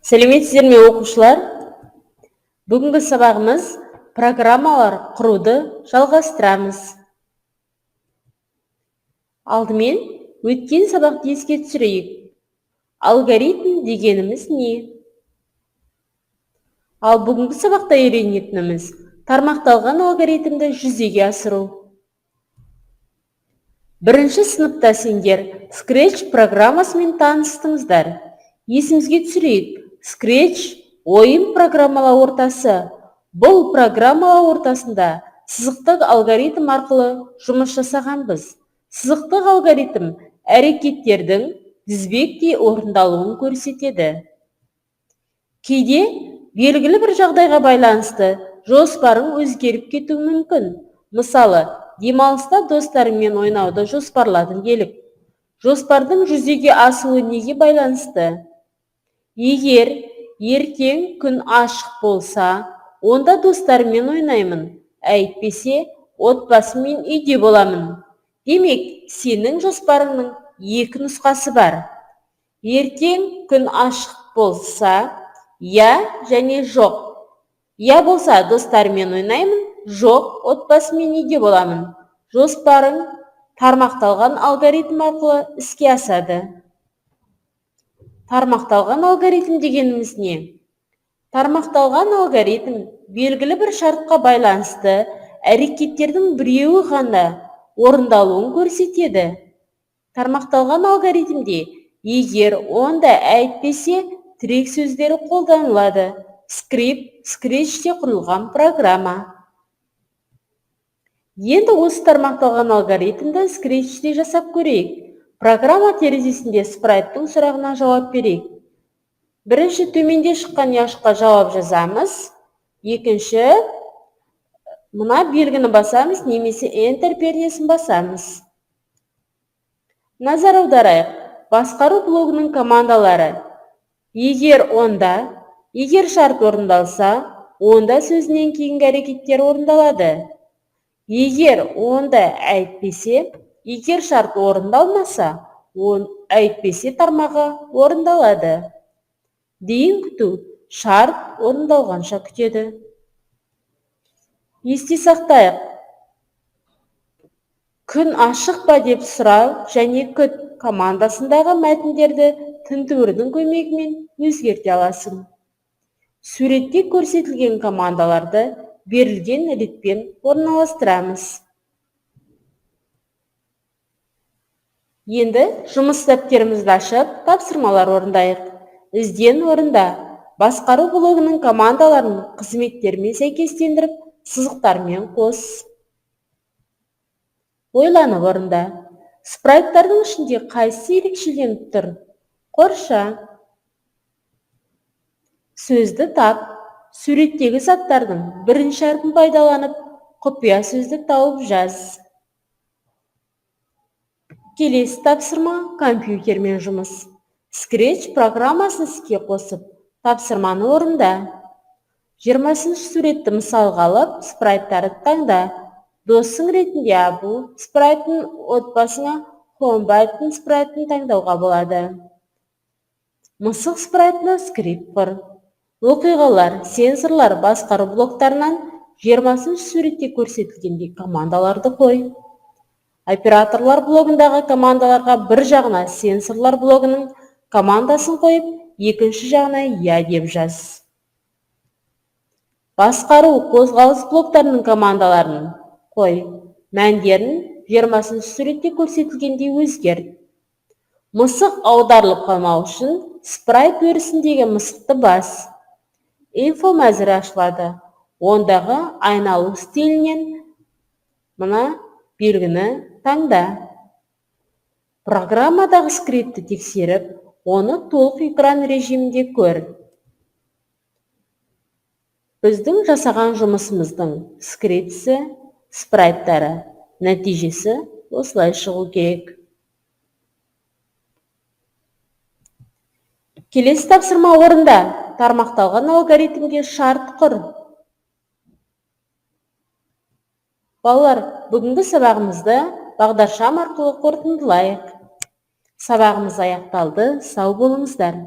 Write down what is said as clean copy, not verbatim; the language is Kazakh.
Сәлеметсіздер ме оқушылар? Бүгінгі сабағымыз программалар құруды жалғастырамыз. Алдымен өткен сабақты еске түсірейік. Алгоритм дегеніміз не? Ал бүгінгі сабақта үйренетініміз тармақталған алгоритмді жүзеге асыру. Бірінші сыныпта сендер Scratch программасымен таныстыңыздар. Есімізге түсірейік. Scratch ойын программалау ортасы. Бұл программалау ортасында сызықтық алгоритм арқылы жұмыс жасағанбыз. Сызықтық алгоритм әрекеттердің тізбектей орындалуын көрсетеді. Кейде белгілі бір жағдайға байланысты жоспарың өзгеріп кетуі мүмкін. Мысалы, демалыста достарыңмен ойнауды жоспарладың делік. Жоспардың жүзеге асуы неге байланысты? Егер ертең күн ашық болса, онда достарыммен ойнаймын. Әйтпесе, отбасыммен үйде боламын. Демек, сенің жоспарыңның екі нұсқасы бар. Ертең күн ашық болса, я және жоқ. Я болса, достарыммен ойнаймын, жоқ, отбасыммен үйде боламын. Жоспарың тармақталған алгоритм арқылы іске асады. Тармақталған алгоритм дегеніміз не? Тармақталған алгоритм белгілі бір шартқа байланысты әрекеттердің біреуі ғана орындалуын көрсетеді. Тармақталған алгоритмде егер онда әйтпесе тірек сөздері қолданылады. Скрипт, Scratch'те құрылған программа. Енді осы тармақталған алгоритмді Scratch'те жасап көрейік. Программа терезесінде спрайттың сұрағына жауап берейік. Бірінші төменде шыққан яшыққа жауап жазамыз. Екінші, мына белгіні басамыз, немесе Enter пернесін басамыз. Назар аударайық. Басқару блогының командалары. Егер шарт орындалса, онда сөзінен кейінгі әрекеттер орындалады. Егер онда әйтпесе, егер шарт орындалмаса, әйтпесе тармағы орындалады. Дейін күту, шарт орындалғанша күтеді. Есте сақтайық. Күн ашық па деп сұрау және күт командасындағы мәтіндерді тінтуірдің көмегімен өзгерте аласың. Суретте көрсетілген командаларды берілген ретпен орналастырамыз. Енді жұмыс дәптерімізді ашып, тапсырмалар орындайық. Ізден орында басқару блогының командаларын қызметтермен сәйкестендіріп, сызықтармен қос. Ойланып орында. Спрайттардың ішінде қайсысы ерекшеленіп тұр? Қорша. Сөзді тап. Суреттегі заттардың бірінші әрпін пайдаланып, құпия сөзді тауып жаз. Келесі тапсырма компьютермен жұмыс. Scratch программасын іске қосып, тапсырманы орында. 20-ші суретті мысалға алып, спрайттарды таңда. Досың ретінде Абу спрайттың, отбасыңа Хомбайттың спрайттың таңдауға болады. Мысық спрайтына скрипт құр. Оқиғалар, сенсорлар басқару блоктарынан 20-ші суретте көрсетілгендей командаларды қой. Операторлар блогындағы командаларға бір жағына сенсорлар блогының командасын қойып, екінші жағына я деп жаз. Басқару қозғалыс блоктарының командаларын қой. Мәндерін 20-ші суретте көрсетілгендей өзгерт. Мысық аударылып қалмау үшін спрайт өрісіндегі мысықты бас. Инфо мәзірі ашылады. Ондағы айналу стилінен мына белгіні таңда. Программадағы скриптті тексеріп, оны толық экран режимінде көр. Біздің жасаған жұмысымыздың скриптісі, спрайттары, нәтижесі осылай шығу керек. Келесі тапсырма орында. Тармақталған алгоритмге шарт құр. Балалар, бүгінгі сабағымызды бағдаршам арқылы қорытындылайық. Сабағымыз аяқталды. Сау болыңыздар.